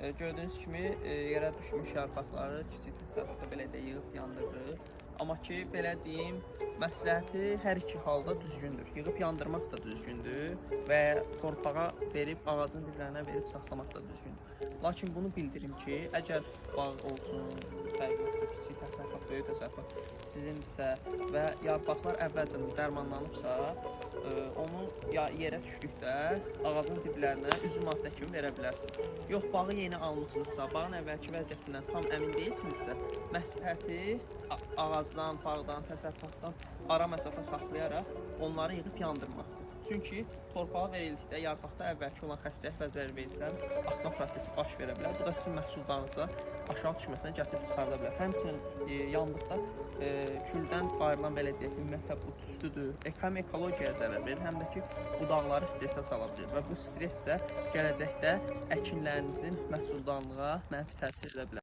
Gördüyünüz kimi yerə düşmüş yarpaqları kiçik təsərrüfatda belə də yığıb yandırırıq. Amma ki, belə deyim, məsləhəti hər iki halda düzgündür. Yığıb yandırmaq da düzgündür və torpağa verib, ağacın diblərinə verib saxlamaq da düzgündür. Lakin bunu bildirim ki, əgər bağ olsun, kiçik təsərrüfat, böyük təsərrüfat sizindirsə və yarpaqlar əvvəlcədən dərmanlanıbsa, onu yerə düşdükdə ağacın diblərinə üzüm maddə kimi verə bilərsiniz. Yox, bağı yeni almışsınızsa, bağın əvvəlki vəziyyətindən tam əmin deyilsinizsə, məsləhəti ağacdan, bağdan, təsərrüfatdan ara məsafə saxlayaraq onları yığıb yandırmaqdır. Çünki torpağa verildikdə yarpaqda əvvəlki olan xəstəlik və zərərvericilər atma prosesi baş verə bilər. Bu da sizin məhsullarınıza aşağı düşməsinə gətirib çıxarda bilər. Həmçinin yandıqda küldən ayrılan belə deyək, ümumiyyətlə bu tüstüdür, həm ekologiyaya zərər verir, həm də ki, budaqları stressə sala bilir və bu stres də gələcəkdə əkinlərinizin məhsuldarlığa mənfi təsir edə bilər.